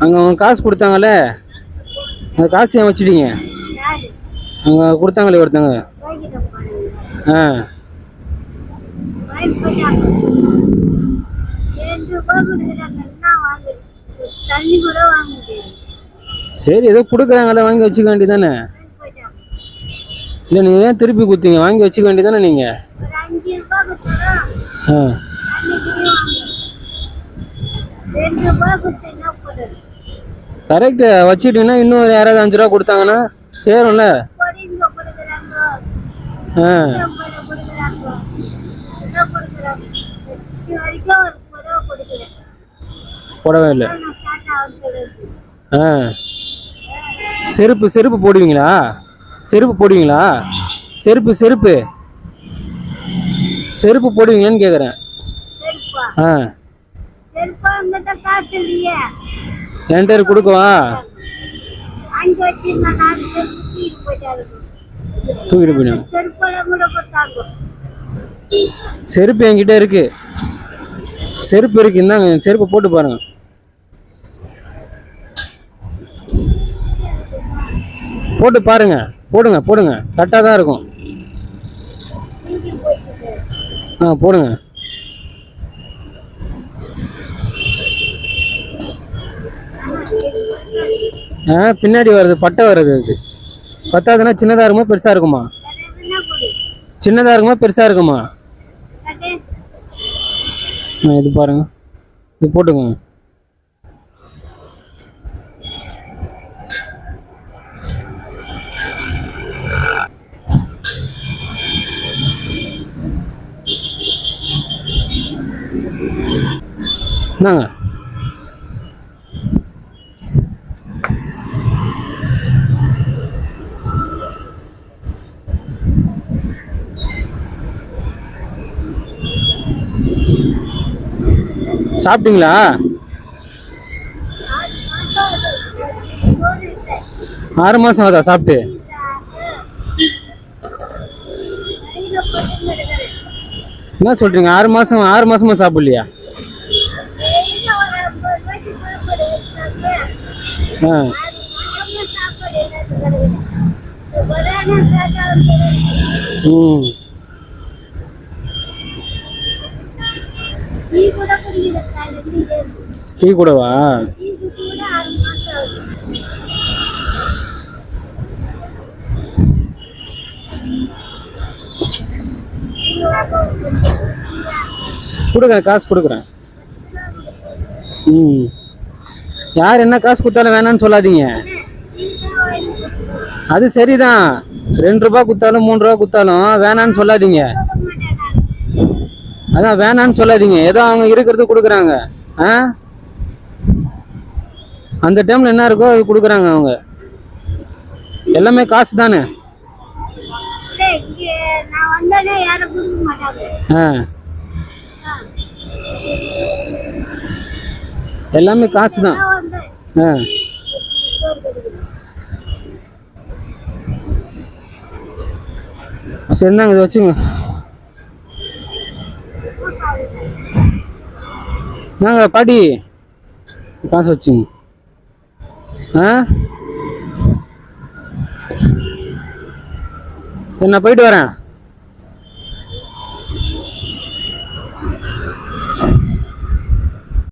அங்கே அவங்க காசு கொடுத்தாங்கல்ல, அந்த காசு ஏன் வச்சுட்டீங்க? அங்கே கொடுத்தாங்களே ஒருத்தங்க. ஆ சரி, ஏதோ கொடுக்குறாங்கல்ல, வாங்கி வச்சுக்க வேண்டியதானே. இல்லை, நீங்கள் ஏன் திருப்பி கொடுத்தீங்க? வாங்கி வச்சுக்க வேண்டியதானே நீங்கள். ஆ கரெக்டு. வச்சுட்டீங்கன்னா இன்னும் யாராவது 5 ரூபா கொடுத்தாங்கன்னா சேரும்ல. ஆ போடவே இல்லை. ஆ செருப்பு செருப்பு போடுவீங்களா? செருப்பு போடுவீங்களா? செருப்பு செருப்பு செருப்பு போடுவீங்களான்னு கேட்குறேன். ஆ என்கிட்ட கொடுக்கவா? தூக்கிட்டு போயிடும். செருப்பு என்கிட்ட இருக்கு. செருப்பு இருக்கு, இந்தாங்க. செருப்பு போட்டு பாருங்க. போட்டு பாருங்க. போடுங்க போடுங்க, கரெக்டாக தான் இருக்கும். ஆ போடுங்க. ஆ பின்னாடி வருது, பட்டை வருது. அது பத்தாதுன்னா சின்னதாக இருக்குமா பெருசாக இருக்குமா? சின்னதாக இருக்குமா பெருசாக இருக்குமா? இது பாருங்க, இது போட்டுங்க. என்னங்க சாப்பிட்டீங்களா? 6 மாசம் ஆகுதா சாப்பிட்டு? என்ன சொல்றீங்க? 6 மாசமா சாப்பிடலையா? டீ கூடவா? கொடுக்குறேன், காசு கொடுக்குறேன். யார் என்ன காசு கொடுத்தாலும் வேணான்னு சொல்லாதீங்க. அது சரிதான். 2 ரூபா கொடுத்தாலும் 3 ரூபா கொடுத்தாலும் வேணான்னு சொல்லாதீங்க. அதான் வேணான்னு சொல்லாதீங்க. ஏதோ அவங்க இருக்கிறது கொடுக்குறாங்க. அந்த டைம்ல என்ன இருக்கோ அது கொடுக்குறாங்க. அவங்க எல்லாமே காசு தானே. எல்லாமே காசு தான். சரி, நாங்கள் இதை வச்சுங்க. நாங்கள் பாட்டி காசு வச்சுங்க. நான் போயிட்டு வரேன்.